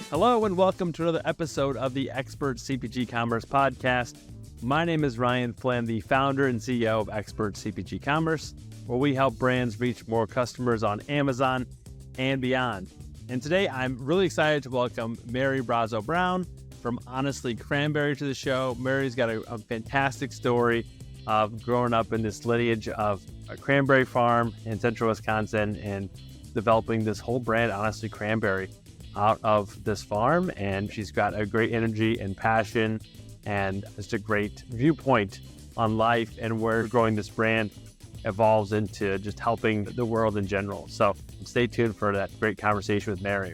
Hello and welcome to another episode of the Expert CPG Commerce Podcast. My name is Ryan Flynn, the founder and CEO of Expert CPG Commerce, where we help brands reach more customers on Amazon and beyond. And today I'm really excited to welcome Mary Brazeau Brown from Honestly Cranberry to the show. Mary's got a fantastic story of growing up in this lineage of a cranberry farm in central Wisconsin and developing this whole brand, Honestly Cranberry, out of this farm. And she's got a great energy and passion and just a great viewpoint on life and where growing this brand evolves into just helping the world in general. So stay tuned for that great conversation with Mary.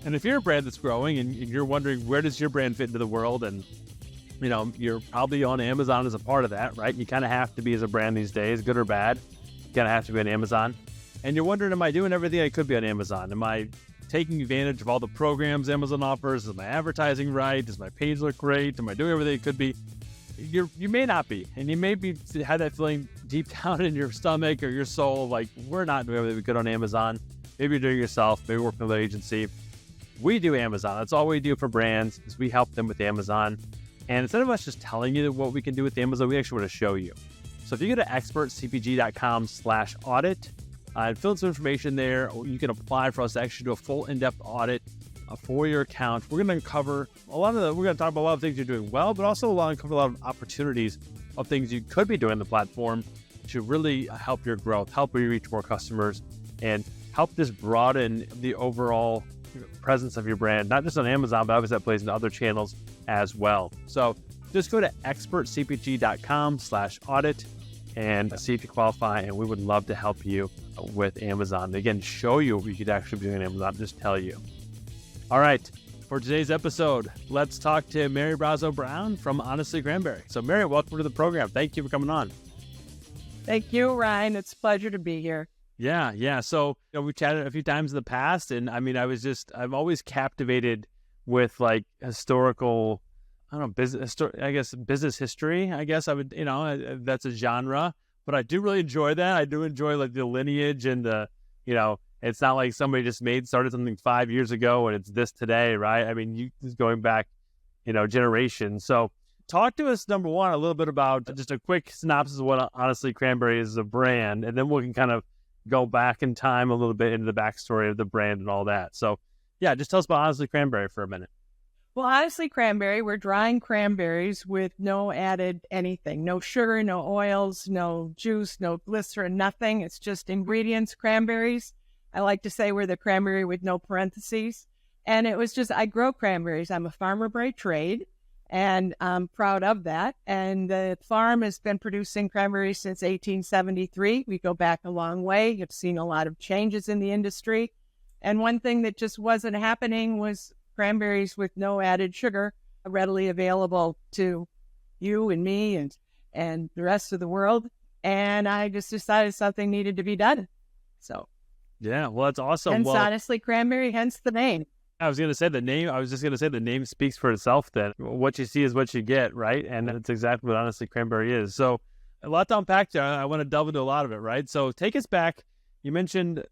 And if you're a brand that's growing and you're wondering where does your brand fit into the world, and you know, you're probably on Amazon as a part of that, right? You kind of have to be as a brand these days, good or bad. You kind of have to be on Amazon. And you're wondering, am I doing everything I could be on Amazon? Am I taking advantage of all the programs Amazon offers? Is my advertising right? Does my page look great? Am I doing everything it could be? You may not be. And you may have that feeling deep down in your stomach or your soul, like we're not doing everything we could on Amazon. Maybe you're doing it yourself, maybe working with an agency. We do Amazon. That's all we do for brands is we help them with Amazon. And instead of us just telling you what we can do with Amazon, we actually want to show you. So if you go to expertcpg.com/audit, and fill in some information there, you can apply for us to actually do a full in-depth audit for your account. We're going to cover we're going to talk about a lot of things you're doing well, but also cover a lot of opportunities of things you could be doing on the platform to really help your growth, help you reach more customers, and help just broaden the overall presence of your brand, not just on Amazon, but obviously that plays into other channels as well. So just go to expertcpg.com/audit and see if you qualify, and we would love to help you with Amazon. Again, show you what you could actually be doing on Amazon, just tell you. All right, for today's episode, let's talk to Mary Brazeau Brown from Honestly Cranberry. So Mary, welcome to the program. Thank you for coming on. Thank you, Ryan. It's a pleasure to be here. Yeah. So we chatted a few times in the past, and I mean, I'm always captivated with like historical, business history. I guess I would, that's a genre, but I do really enjoy that. I do enjoy like the lineage and it's not like somebody just started something 5 years ago and it's this today, right? I mean, just going back, generations. So talk to us, number one, a little bit about just a quick synopsis of what Honestly Cranberry is as a brand, and then we can kind of go back in time a little bit into the backstory of the brand and all that. So yeah, just tell us about Honestly Cranberry for a minute. Well, Honestly Cranberry, we're drying cranberries with no added anything, no sugar, no oils, no juice, no glycerin, nothing. It's just ingredients, cranberries. I like to say we're the cranberry with no parentheses. And it was I grow cranberries. I'm a farmer by trade, and I'm proud of that. And the farm has been producing cranberries since 1873. We go back a long way. You've seen a lot of changes in the industry. And one thing that just wasn't happening was cranberries with no added sugar readily available to you and me and the rest of the world. And I just decided something needed to be done. So yeah, well, that's awesome. Hence Honestly Cranberry, hence the name. I was just going to say the name speaks for itself then. What you see is what you get, right? And that's exactly what Honestly Cranberry is. So a lot to unpack there. I want to delve into a lot of it, right? So take us back. You mentioned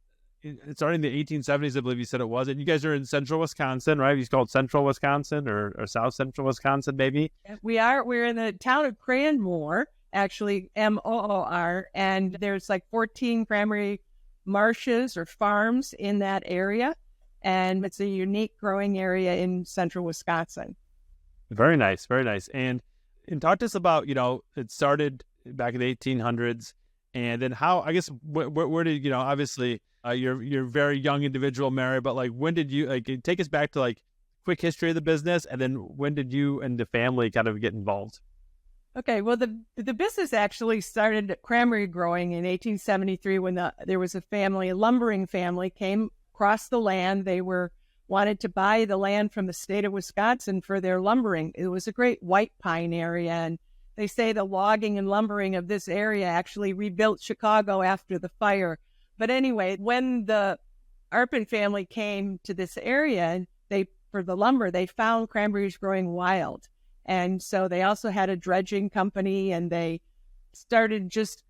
it started in the 1870s, I believe you said it was. And you guys are in central Wisconsin, right? You call it central Wisconsin or south central Wisconsin, maybe? We are. We're in the town of Cranmore, actually, Moor. And there's like 14 cranberry marshes or farms in that area. And it's a unique growing area in central Wisconsin. Very nice, very nice. And talk to us about, it started back in the 1800s. And then how, I guess, where did, obviously, you're a very young individual, Mary, but like, when did you, take us back to like quick history of the business, and then when did you and the family kind of get involved? Okay, well, the business actually started cranberry growing in 1873 when there was a lumbering family came across the land. They wanted to buy the land from the state of Wisconsin for their lumbering. It was a great white pine area, and they say the logging and lumbering of this area actually rebuilt Chicago after the fire. But anyway, when the Arpin family came to this area, for the lumber, they found cranberries growing wild. And so they also had a dredging company, and they started just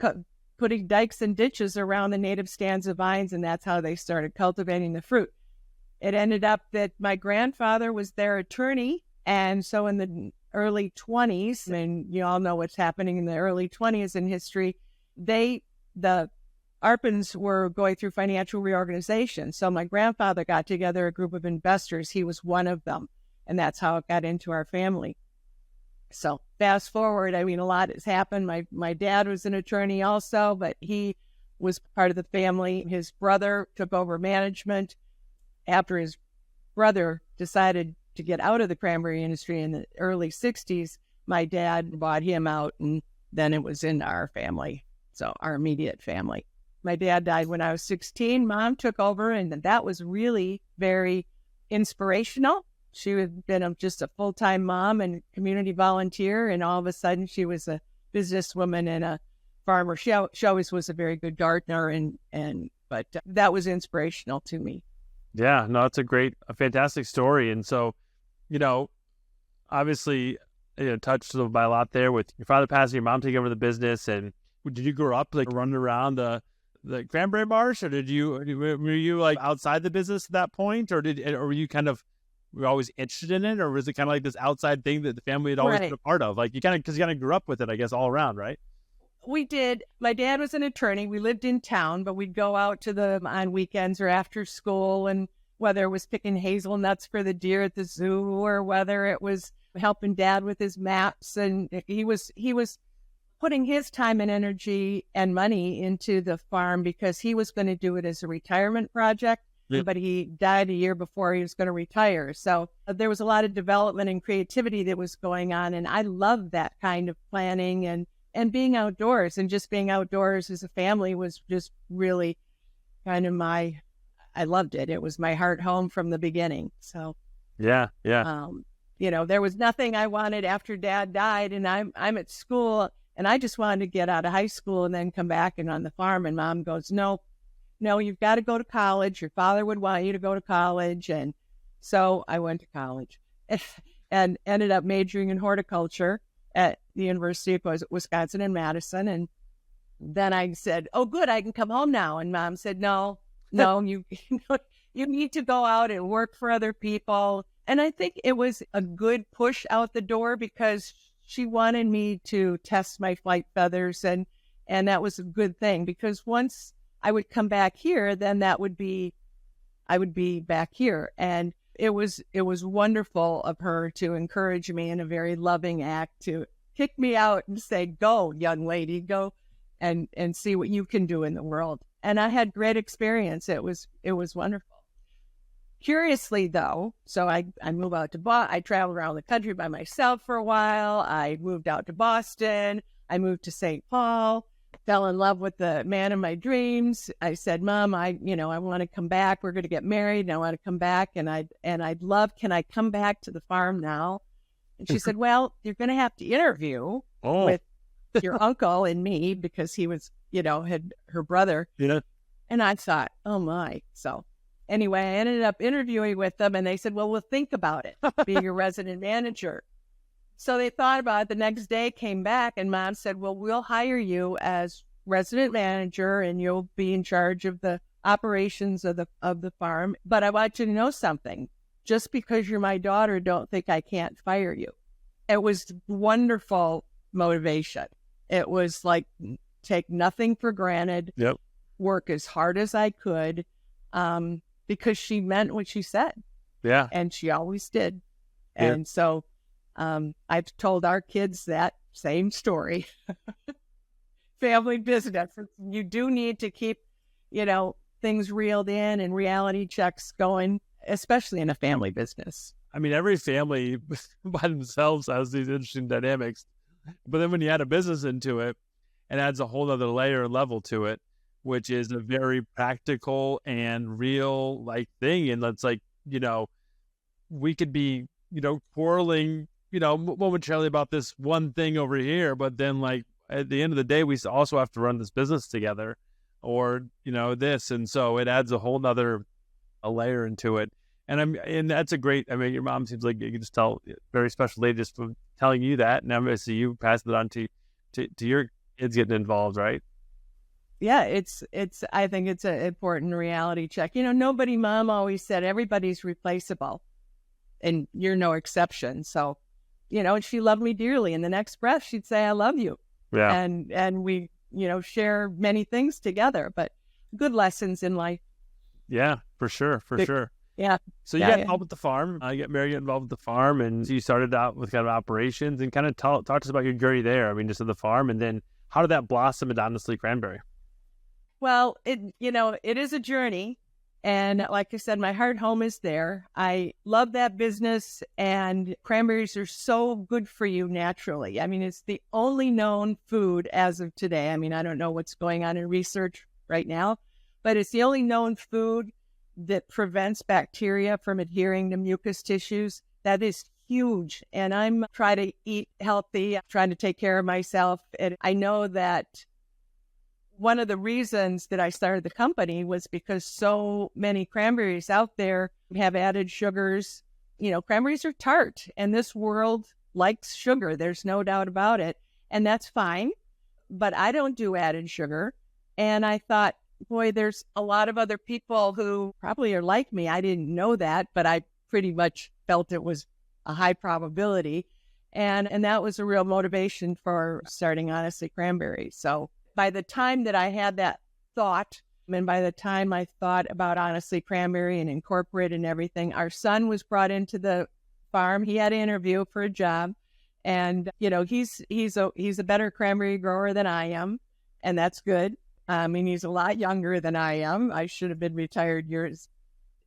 putting dikes and ditches around the native stands of vines, and that's how they started cultivating the fruit. It ended up that my grandfather was their attorney, and so in the early 20s, and you all know what's happening in the early 20s in history, the Arpins were going through financial reorganization. So my grandfather got together a group of investors. He was one of them, and that's how it got into our family. So fast forward, I mean, a lot has happened. My dad was an attorney also, but he was part of the family. His brother took over management after his brother decided to get out of the cranberry industry in the early 60s. My dad bought him out, and then it was in our family, so our immediate family. My dad died when I was 16. Mom took over, and that was really very inspirational. She had been just a full-time mom and community volunteer, and all of a sudden she was a businesswoman and a farmer. She always was a very good gardener, but that was inspirational to me. Yeah, no, it's a fantastic story. And so, obviously, touched by a lot there with your father passing, your mom taking over the business. And did you grow up running around the cranberry marsh, or were you outside the business at that point, or were you were always interested in it, or was it kind of like this outside thing that the family had always been a part of? Because you kind of grew up with it, I guess, all around, right? We did. My dad was an attorney. We lived in town, but we'd go out to them on weekends or after school, and whether it was picking hazelnuts for the deer at the zoo, or whether it was helping Dad with his maps, and he was putting his time and energy and money into the farm because he was going to do it as a retirement project. Yep. But he died a year before he was going to retire. So there was a lot of development and creativity that was going on, and I loved that kind of planning and being outdoors, and just being outdoors as a family was just really kind of I loved it. It was my heart home from the beginning. So yeah. There was nothing I wanted after Dad died, and I'm at school, and I just wanted to get out of high school and then come back and on the farm. And Mom goes, no, you've got to go to college. Your father would want you to go to college. And so I went to college and ended up majoring in horticulture at the University of Wisconsin in Madison. And then I said, oh, good, I can come home now. And Mom said, no, you need to go out and work for other people. And I think it was a good push out the door, because she wanted me to test my flight feathers. And that was a good thing, because once I would come back here, then I would be back here. And it was wonderful of her to encourage me in a very loving act, to kick me out and say, go, young lady, go and see what you can do in the world. And I had great experience. It was wonderful. Curiously, though, so I moved out to I traveled around the country by myself for a while. I moved out to Boston. I moved to St. Paul. Fell in love with the man of my dreams. I said, Mom, I want to come back. We're going to get married, and I want to come back. And I'd love, can I come back to the farm now? And she said, well, you're going to have to interview with your uncle and me, because he was, had her brother. Yeah. And I thought, oh my. So anyway, I ended up interviewing with them, and they said, well, we'll think about it, being a resident manager. So they thought about it. The next day, came back, and Mom said, well, we'll hire you as resident manager, and you'll be in charge of the operations of the farm. But I want you to know something. Just because you're my daughter, don't think I can't fire you. It was wonderful motivation. It was like, take nothing for granted. Yep. Work as hard as I could, because she meant what she said. Yeah. And she always did. Yeah. And so I've told our kids that same story. Family business. You do need to keep, things reeled in and reality checks going, especially in a family business. I mean, every family by themselves has these interesting dynamics. But then when you add a business into it, it adds a whole other layer and level to it, which is a very practical and real thing. And that's we could be, quarreling, momentarily about this one thing over here, but then at the end of the day, we also have to run this business together, or, this. And so it adds a whole nother layer into it. And that's a great, your mom seems like you can just tell, very special lady just from telling you that. And obviously you passed it on to your kids getting involved, right? yeah, I think it's an important reality check. Mom always said everybody's replaceable, and you're no exception. So, and she loved me dearly. In the next breath, she'd say, I love you. Yeah. And we, share many things together, but good lessons in life. Yeah, for sure. Yeah. So you got involved with the farm. Mary got involved with the farm, and you started out with kind of operations, and kind of talk to us about your journey there. I mean, just at the farm, and then how did that blossom into Honestly Cranberry? Well, it is a journey. And like I said, my heart home is there. I love that business, and cranberries are so good for you naturally. I mean, it's the only known food as of today. I mean, I don't know what's going on in research right now, but it's the only known food that prevents bacteria from adhering to mucous tissues. That is huge. And I'm trying to eat healthy, trying to take care of myself. And I know that one of the reasons that I started the company was because so many cranberries out there have added sugars. Cranberries are tart, and this world likes sugar. There's no doubt about it. And that's fine. But I don't do added sugar. And I thought, boy, there's a lot of other people who probably are like me. I didn't know that, but I pretty much felt it was a high probability. And that was a real motivation for starting Honestly Cranberry. So by the time that I had that thought, and by the time I thought about Honestly Cranberry and incorporate and everything, our son was brought into the farm. He had an interview for a job, and he's a better cranberry grower than I am, and that's good. I mean, he's a lot younger than I am. I should have been retired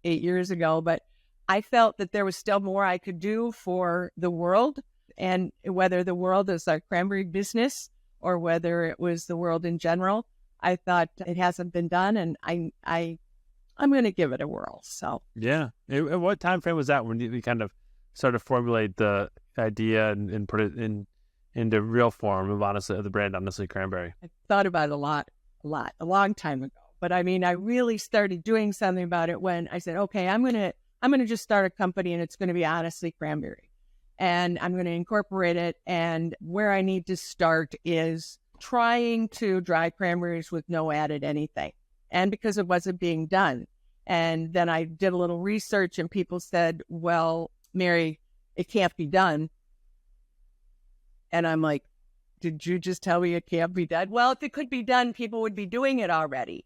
8 years ago, but I felt that there was still more I could do for the world, and whether the world is our cranberry business or whether it was the world in general, I thought it hasn't been done, and I'm going to give it a whirl. So yeah, what time frame was that when you kind of started to formulate the idea and put it into real form of the brand Honestly Cranberry? I thought about it a long time ago. But I mean, I really started doing something about it when I said, okay, I'm gonna just start a company, and it's going to be Honestly Cranberry. And I'm going to incorporate it. And where I need to start is trying to dry cranberries with no added anything. And because it wasn't being done. And then I did a little research, and people said, well, Mary, it can't be done. And I'm like, did you just tell me it can't be done? Well, if it could be done, people would be doing it already.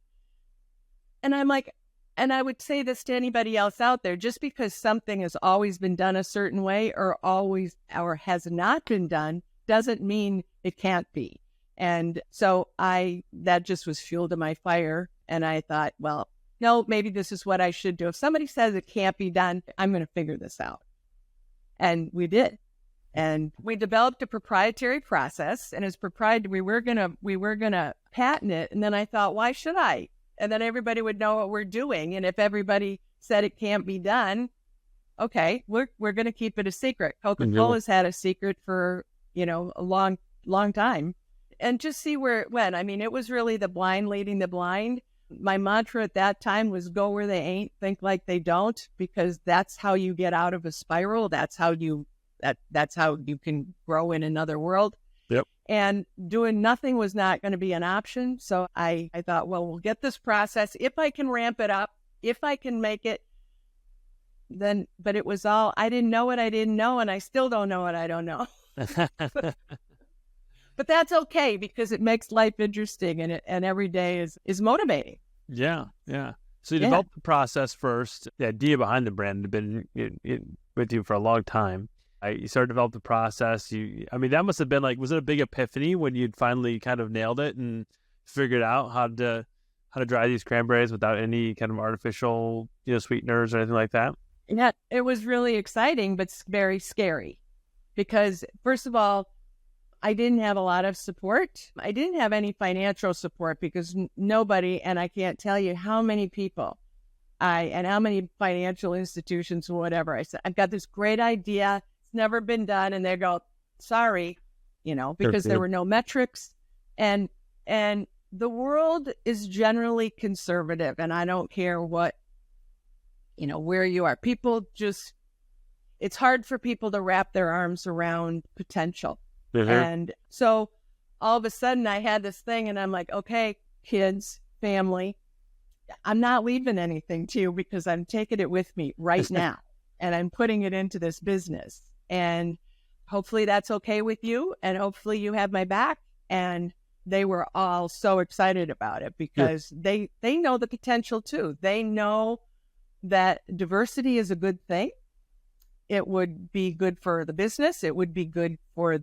And I'm like, and I would say this to anybody else out there, just because something has always been done a certain way or has not been done doesn't mean it can't be. And so that just was fuel to my fire. And I thought, well, no, maybe this is what I should do. If somebody says it can't be done, I'm going to figure this out. And we did. And we developed a proprietary process, and as proprietary, we were gonna patent it. And then I thought, why should I? And then everybody would know what we're doing. And if everybody said it can't be done, okay, we're going to keep it a secret. Coca-Cola's had a secret for, a long time, and just see where it went. I mean, it was really the blind leading the blind. My mantra at that time was go where they ain't, think like they don't, because that's how you get out of a spiral. That's how you can grow in another world. Yep. And doing nothing was not going to be an option. So I thought, well, we'll get this process. If I can ramp it up, if I can make it, then, but it was all, I didn't know what I didn't know, and I still don't know what I don't know. But that's okay, because it makes life interesting, and every day is motivating. Yeah. So you developed the process first. The idea behind the brand had been with you for a long time. You started to develop the process. That must have been was it a big epiphany when you'd finally kind of nailed it and figured out how to dry these cranberries without any kind of artificial, sweeteners or anything like that? Yeah, it was really exciting, but very scary, because first of all, I didn't have a lot of support. I didn't have any financial support, because nobody, and I can't tell you how many people and how many financial institutions or whatever. I said, I've got this great idea. It's never been done. And they go, sorry, because there were no metrics. And the world is generally conservative, and I don't care what, where you are. It's hard for people to wrap their arms around potential. Mm-hmm. And so all of a sudden I had this thing, and I'm like, okay, kids, family. I'm not leaving anything to you because I'm taking it with me right now and I'm putting it into this business. And hopefully that's okay with you. And hopefully you have my back. And they were all so excited about it because they know the potential too. They know that diversity is a good thing. It would be good for the business. It would be good for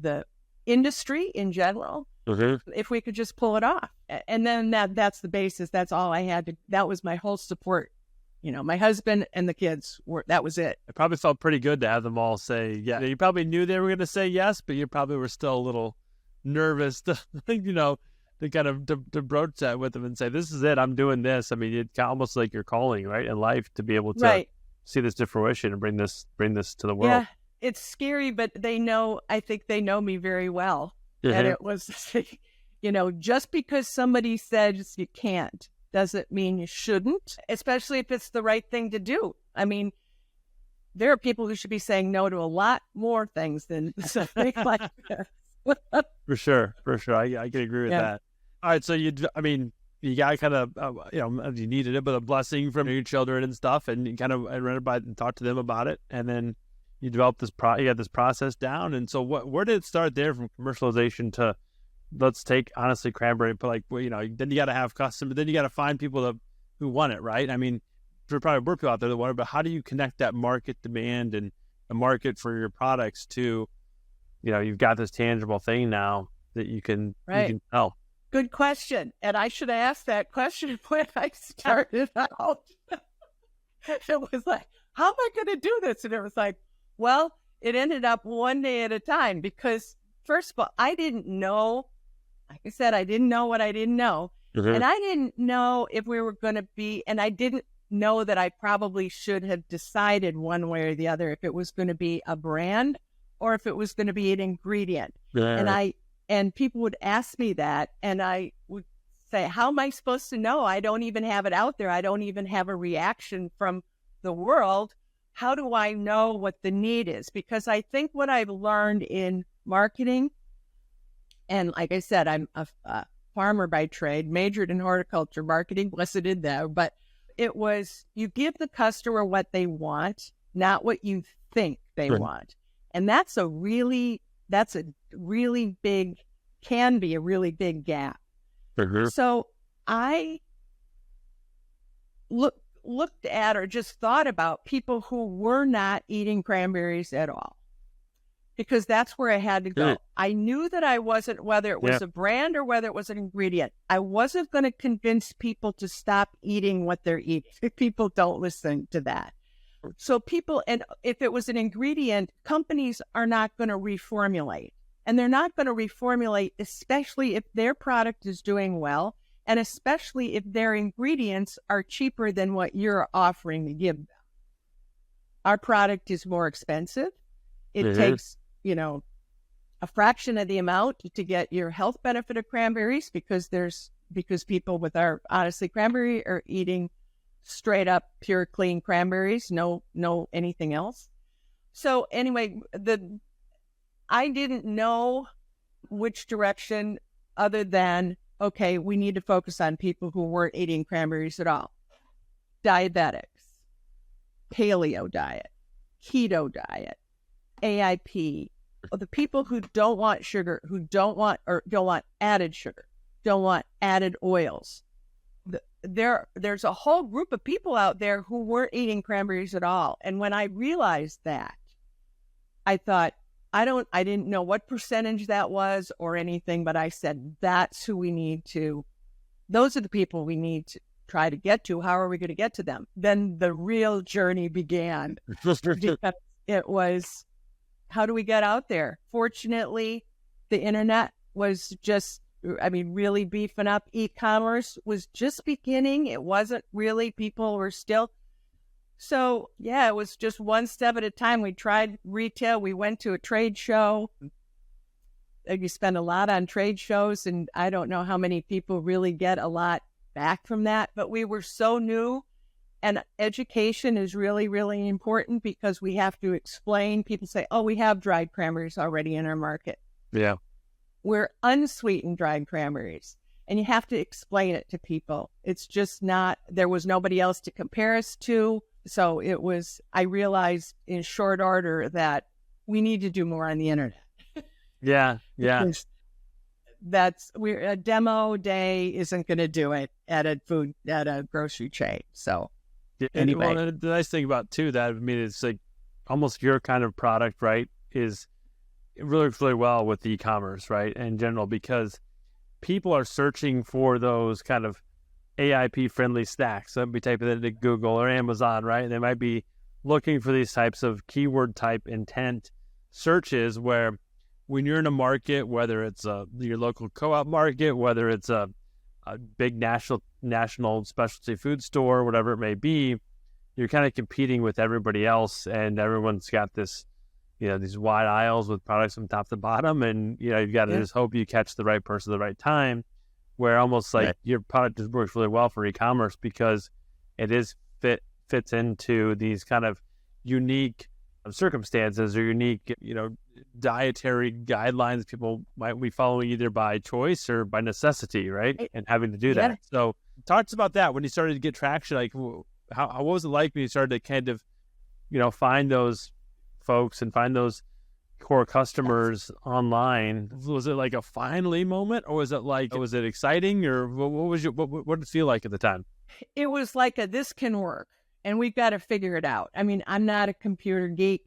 the industry in general. If we could just pull it off. And then that's the basis. That's all I had to, that was my whole support. My husband and the kids that was it. It probably felt pretty good to have them all say, yeah. You probably knew they were going to say yes, but you probably were still a little nervous to, to kind of to broach that with them and say, this is it. I'm doing this. I mean, it's almost like your calling, right? In life to be able to see this to fruition and bring this to the world. Yeah, it's scary, but I think they know me very well. And it was, just because somebody says you can't doesn't mean you shouldn't, especially if it's the right thing to do. I mean, there are people who should be saying no to a lot more things than something like this. For sure. I can agree with that. All right. So you got kind of, you needed it, but a blessing from your children and stuff, and you kind of read about it and talked to them about it. And then you developed you got this process down. And so where did it start there from commercialization to, let's take Honestly Cranberry, but then you got to have customers, then you got to find people who want it, right? I mean, there probably were people out there that want it, but how do you connect that market demand and the market for your products to, you've got this tangible thing now that you can sell? Good question. And I should have asked that question when I started out. It was like, how am I going to do this? And it was like, well, it ended up one day at a time because, first of all, I didn't know. Like I said, I didn't know what I didn't know. And I didn't know if we were going to be, and I didn't know that I probably should have decided one way or the other if it was going to be a brand or if it was going to be an ingredient. And people would ask me that, and I would say, how am I supposed to know? I don't even have it out there. I don't even have a reaction from the world. How do I know what the need is? Because I think what I've learned in marketing, and like I said, I'm a farmer by trade, majored in horticulture marketing, blessed in that, but it was, you give the customer what they want, not what you think they want. And that's a really big, can be a really big gap. So I looked at or just thought about people who were not eating cranberries at all, because that's where I had to go. I knew that I wasn't, whether it was a brand or whether it was an ingredient, I wasn't going to convince people to stop eating what they're eating. People don't listen to that. So people, and if it was an ingredient, companies are not going to reformulate. And they're not going to reformulate, especially if their product is doing well, and especially if their ingredients are cheaper than what you're offering to give them. Our product is more expensive. It takes, a fraction of the amount to get your health benefit of cranberries because people with our Honestly Cranberry are eating straight up pure clean cranberries, no anything else. So anyway, I didn't know which direction other than, okay, we need to focus on people who weren't eating cranberries at all. Diabetics, paleo diet, keto diet, AIP, the people who don't want sugar, who don't want added sugar, don't want added oils. There's a whole group of people out there who weren't eating cranberries at all. And when I realized that, I thought, I didn't know what percentage that was or anything, but I said, those are the people we need to try to get to. How are we going to get to them? Then the real journey began. It was, how do we get out there? Fortunately, the internet was really beefing up. E-commerce was just beginning. It wasn't really, people were still. So, yeah, it was just one step at a time. We tried retail. We went to a trade show. You spend a lot on trade shows, and I don't know how many people really get a lot back from that. But we were so new, and education is really, really important because we have to explain. People say, oh, we have dried cranberries already in our market. Yeah. We're unsweetened dried cranberries. and you have to explain it to people. It's just not, there was nobody else to compare us to. So I realized in short order that we need to do more on the internet. Yeah. A demo day isn't going to do it at a grocery chain. So anyway. Well, the nice thing about too, that, I mean, it's like almost your kind of product, right, is it really works really well with e-commerce, right, in general, because people are searching for those kind of AIP friendly snacks. So be typing it into Google or Amazon, right? And they might be looking for these types of keyword type intent searches where when you're in a market, whether it's your local co-op market, whether it's a big national specialty food store, whatever it may be, you're kind of competing with everybody else, and everyone's got this, these wide aisles with products from top to bottom, and you've got to just hope you catch the right person at the right time. Where almost like your product just works really well for e-commerce because it is fits into these kind of unique circumstances or unique, dietary guidelines people might be following either by choice or by necessity, right? And having to do that. So talk to us about that when you started to get traction. Like, how was it like when you started to kind of, find those folks and find those core customers online? Was it like a finally moment, or was it exciting, or what did it feel like at the time? It was like this can work and we've got to figure it out. I mean, I'm not a computer geek,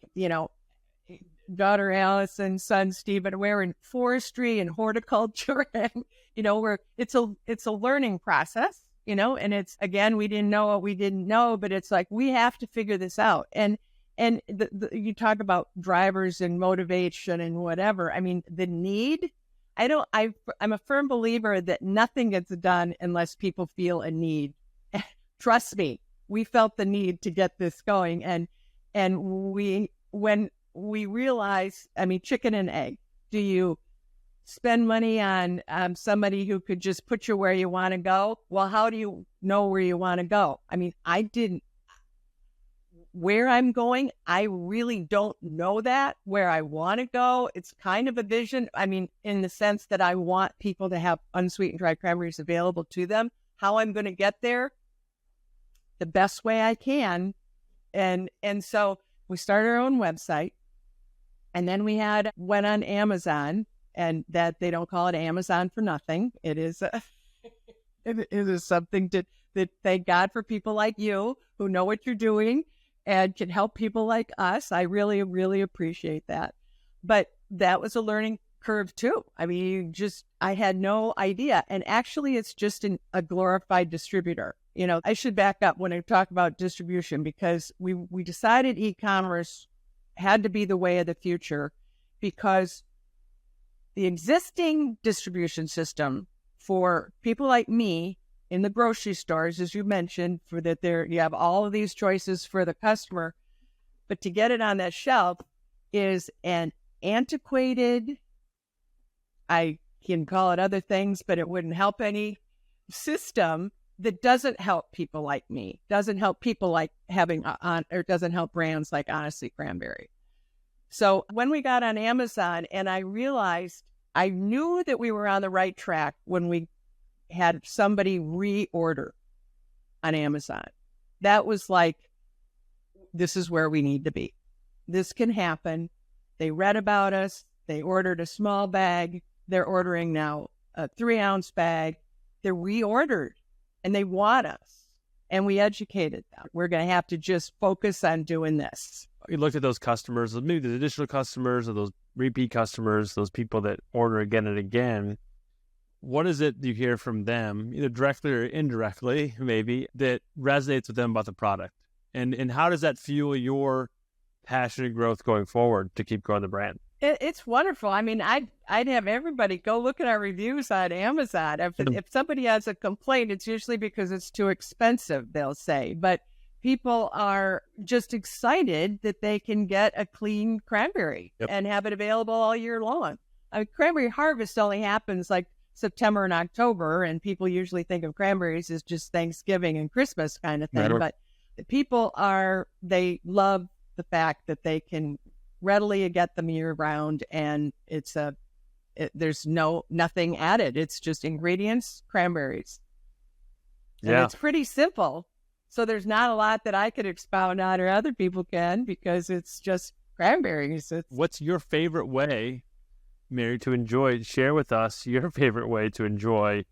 daughter Allison, son Stephen, we're in forestry and horticulture, and it's a learning process, and it's, again, we didn't know what we didn't know, but it's like we have to figure this out. And you talk about drivers and motivation and whatever. I mean, the need, I'm a firm believer that nothing gets done unless people feel a need. Trust me, we felt the need to get this going. And when we realized, I mean, chicken and egg, do you spend money on somebody who could just put you where you want to go? Well, how do you know where you want to go? I mean, I didn't. Where I'm going, I really don't know that. Where I want to go, it's kind of a vision. I mean, in the sense that I want people to have unsweetened dried cranberries available to them. How I'm going to get there, the best way I can. And so we started our own website, and then we went on Amazon, and that they don't call it Amazon for nothing. It is it is something that thank God for people like you who know what you're doing and can help people like us. I really, really appreciate that. But that was a learning curve too. I mean, I had no idea. And actually, it's just a glorified distributor. I should back up when I talk about distribution, because we decided e-commerce had to be the way of the future, because the existing distribution system for people like me in the grocery stores, as you mentioned, you have all of these choices for the customer, but to get it on that shelf is an antiquated, I can call it other things, but it wouldn't help any system that doesn't help people like me, doesn't help people like doesn't help brands like Honestly Cranberry. So when we got on Amazon, and I realized, I knew that we were on the right track when we had somebody reorder on Amazon. That was like, this is where we need to be. This can happen. They read about us. They ordered a small bag. They're ordering now a 3-ounce bag. They're reordered, and they want us. And we educated them. We're going to have to just focus on doing this. You looked at those customers, maybe the additional customers or those repeat customers, those people that order again and again. What is it you hear from them, either directly or indirectly, maybe, that resonates with them about the product? And how does that fuel your passion and growth going forward to keep growing the brand? It's wonderful. I mean, I'd have everybody go look at our reviews on Amazon. If somebody has a complaint, it's usually because it's too expensive, they'll say. But people are just excited that they can get a clean cranberry and have it available all year long. I mean, cranberry harvest only happens like September and October, and people usually think of cranberries as just Thanksgiving and Christmas kind of thing. But people they love the fact that they can readily get them year round, and it's a there's nothing added. It's just ingredients, cranberries. And Yeah. it's pretty simple. So there's not a lot that I could expound on or other people can, because it's just cranberries. What's your favorite way, Mary, to enjoy? Share with us your favorite way to enjoy,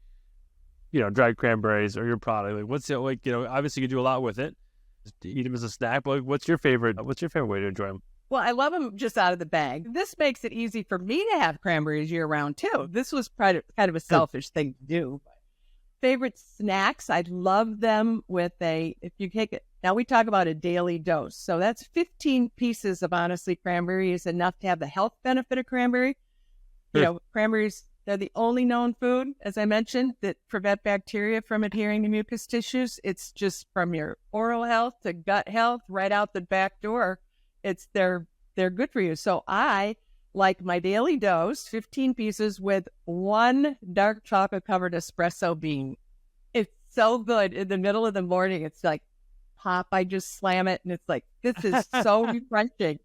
dried cranberries or your product. Like, what's it like? Obviously you can do a lot with it. Just eat them as a snack. But what's your favorite way to enjoy them? Well, I love them just out of the bag. This makes it easy for me to have cranberries year round too. This was kind of a selfish thing to do. Favorite snacks, I love them with if you take it, now we talk about a daily dose. So that's 15 pieces of Honestly Cranberry is enough to have the health benefit of cranberry. Cranberries, they're the only known food, as I mentioned, that prevent bacteria from adhering to mucous tissues. It's just from your oral health to gut health, right out the back door. They're good for you. So I like my daily dose, 15 pieces with 1 dark chocolate covered espresso bean. It's so good. In the middle of the morning, it's like pop. I just slam it, and it's like, this is so refreshing.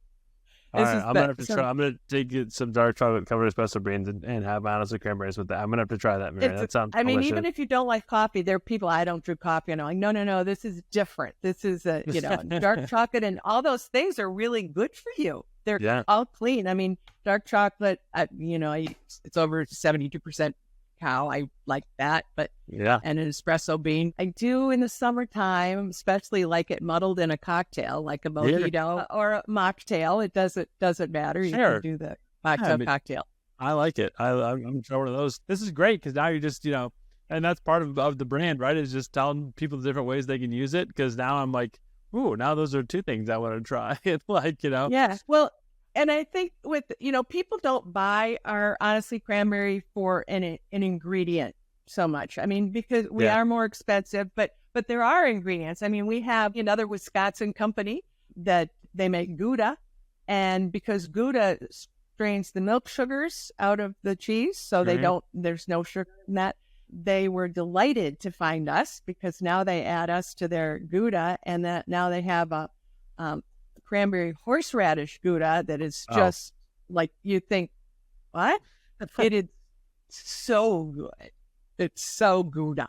All right, I'm gonna have to try. I'm gonna take some dark chocolate covered espresso beans and have Honestly Cranberries with that. I'm gonna have to try that, Mary. That sounds delicious. Even if you don't like coffee, there are people, I don't drink coffee, and I'm like, no, this is different. This is dark chocolate, and all those things are really good for you. They're all clean. I mean, dark chocolate, it's over 72% cacao. I like that, and an espresso bean. I do in the summertime, especially like it muddled in a cocktail, like a mojito or a mocktail. It doesn't matter. You can do the mocktail cocktail. I like it. I'm trying one of those. This is great because now you're just, and that's part of the brand, right? Is just telling people the different ways they can use it. Because now I'm like, ooh, now those are 2 things I want to try. Yeah. Well, and I think with, people don't buy our Honestly Cranberry for an ingredient so much. I mean, because we are more expensive, but there are ingredients. I mean, we have another Wisconsin company that they make Gouda, and because Gouda strains the milk sugars out of the cheese, so there's no sugar in that. They were delighted to find us because now they add us to their Gouda, and that now they have a cranberry horseradish Gouda that is just like, you think, what? It is so good. It's so Gouda.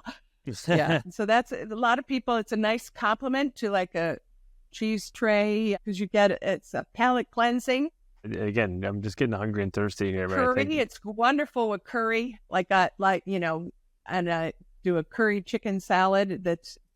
Yeah. So that's a lot of people. It's a nice complement to like a cheese tray because it's a palate cleansing. Again, I'm just getting hungry and thirsty here. Curry, it's wonderful with curry. And I do a curry chicken salad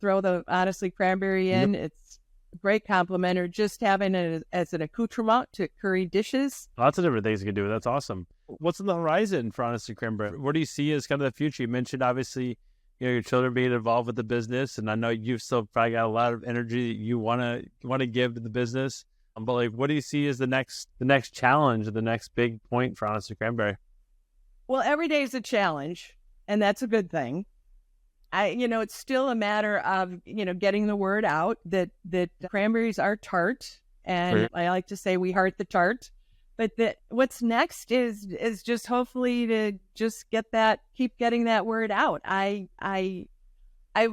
throw the Honestly Cranberry in. Yep. It's a great compliment, or just having it as an accoutrement to curry dishes. Lots of different things you can do. That's awesome. What's on the horizon for Honestly Cranberry? What do you see as kind of the future? You mentioned, obviously, your children being involved with the business, and I know you've still probably got a lot of energy that you want to give to the business. But what do you see as the next challenge, or the next big point for Honestly Cranberry? Well, every day is a challenge, and that's a good thing. It's still a matter of, getting the word out that cranberries are tart, and I like to say we heart the tart. But what's next is just hopefully to just keep getting that word out. I've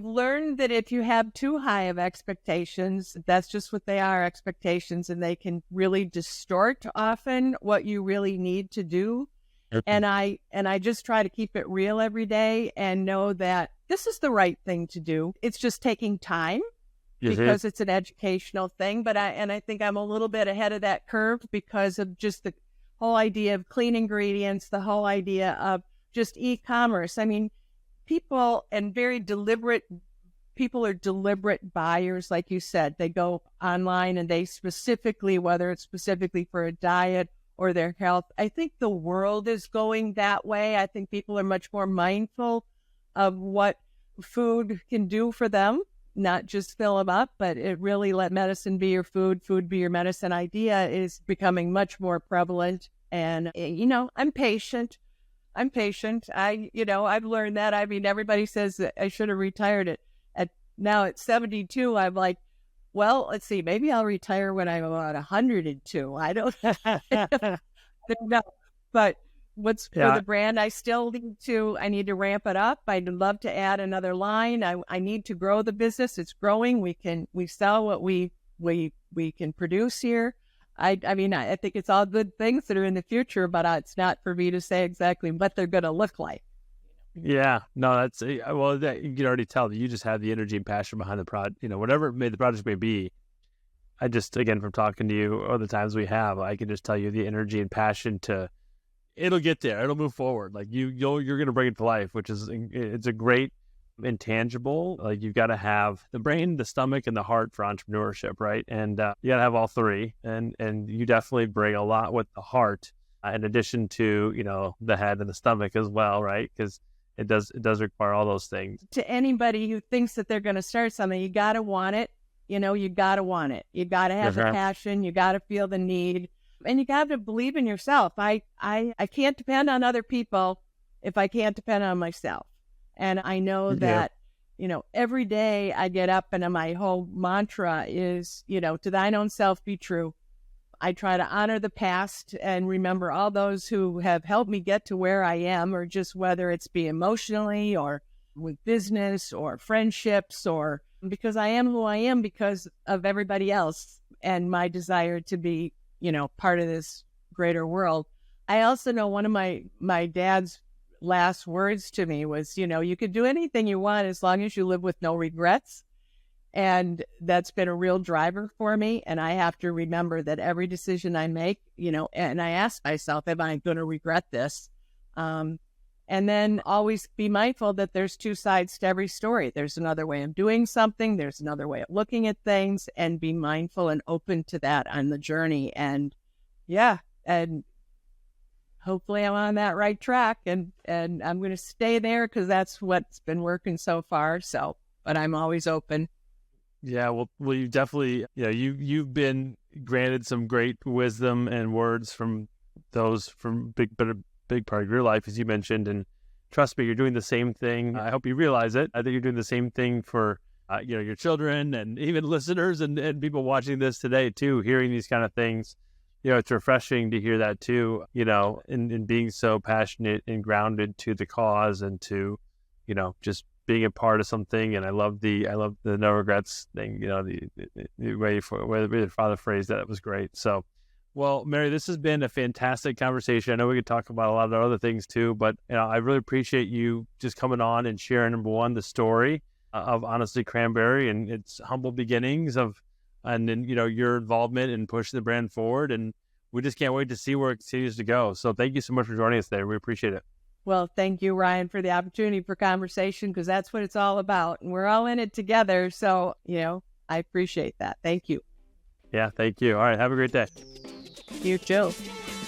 learned that if you have too high of expectations, that's just what they are, expectations, and they can really distort often what you really need to do. And I just try to keep it real every day and know that this is the right thing to do. It's just taking time because it's an educational thing. But I think I'm a little bit ahead of that curve because of just the whole idea of clean ingredients, the whole idea of just e-commerce. I mean, people are deliberate buyers, like you said. They go online and they whether it's specifically for a diet or their health. I think the world is going that way. I think people are much more mindful of what food can do for them, not just fill them up, but it really let medicine be your food be your medicine idea is becoming much more prevalent. And, I'm patient. I've learned that. I mean, everybody says that I should have retired now at 72. I'm like, well, let's see, maybe I'll retire when I'm about 102. I don't know. But for the brand, I need to ramp it up. I'd love to add another line. I need to grow the business. It's growing. We sell what we can produce here. I mean, I think it's all good things that are in the future, but it's not for me to say exactly what they're going to look like. Yeah, no, that's well. You can already tell that you just have the energy and passion behind the project. Whatever the project may be. I just, again, from talking to you or the times we have, I can just tell you the energy and passion it'll get there. It'll move forward. Like you're going to bring it to life, which is, it's a great intangible. Like you've got to have the brain, the stomach, and the heart for entrepreneurship, right? And you got to have all three. And you definitely bring a lot with the heart, in addition to, the head and the stomach as well, right? Because it does require all those things. To anybody who thinks that they're going to start something, you got to want it. You got to want it. You got to have the passion. You got to feel the need, and you got to believe in yourself. I can't depend on other people if I can't depend on myself. And I know that, every day I get up and my whole mantra is, to thine own self be true. I try to honor the past and remember all those who have helped me get to where I am, or just whether it's be emotionally or with business or friendships, or because I am who I am because of everybody else and my desire to be, part of this greater world. I also know one of my dad's last words to me was, you could do anything you want as long as you live with no regrets. And that's been a real driver for me. And I have to remember that every decision I make, and I ask myself, am I going to regret this? And then always be mindful that there's two sides to every story. There's another way of doing something. There's another way of looking at things, and be mindful and open to that on the journey. And and hopefully I'm on that right track, and I'm going to stay there because that's what's been working so far. So, but I'm always open. Yeah, well, you definitely, you've been granted some great wisdom and words from those from big part of your life, as you mentioned, and trust me, you're doing the same thing. I hope you realize it. I think you're doing the same thing for your children and even listeners and people watching this today too, hearing these kind of things. It's refreshing to hear that too, in being so passionate and grounded to the cause and to, just being a part of something. And I love the no regrets thing, the way your father phrased that, it was great. So, well, Mary, this has been a fantastic conversation. I know we could talk about a lot of other things too, but I really appreciate you just coming on and sharing, number one, the story of Honestly Cranberry and its humble beginnings and then, your involvement in pushing the brand forward. And we just can't wait to see where it continues to go. So thank you so much for joining us today. We appreciate it. Well, thank you, Ryan, for the opportunity for conversation, because that's what it's all about. And we're all in it together. So, I appreciate that. Thank you. Yeah, thank you. All right. Have a great day. You too.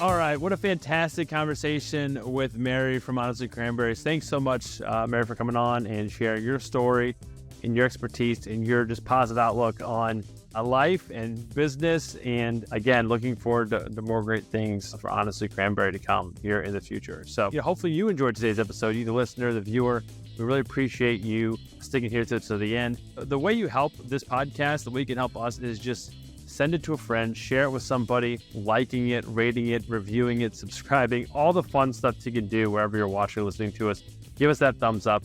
All right. What a fantastic conversation with Mary from Honestly Cranberries. Thanks so much, Mary, for coming on and sharing your story and your expertise and your just positive outlook on life and business. And again, looking forward to more great things for Honestly Cranberry to come here in the future. So hopefully you enjoyed today's episode, you, the listener, the viewer. We really appreciate you sticking here to the end. The way you help this podcast, the way you can help us, is just send it to a friend, share it with somebody, liking it, rating it, reviewing it, subscribing, all the fun stuff you can do wherever you're watching or listening to us. Give us that thumbs up.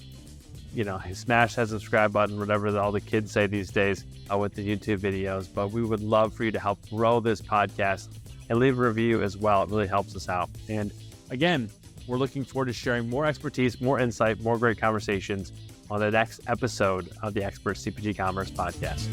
Smash that subscribe button, whatever all the kids say these days with the YouTube videos. But we would love for you to help grow this podcast and leave a review as well. It really helps us out. And again, we're looking forward to sharing more expertise, more insight, more great conversations on the next episode of the Expert CPG Commerce Podcast.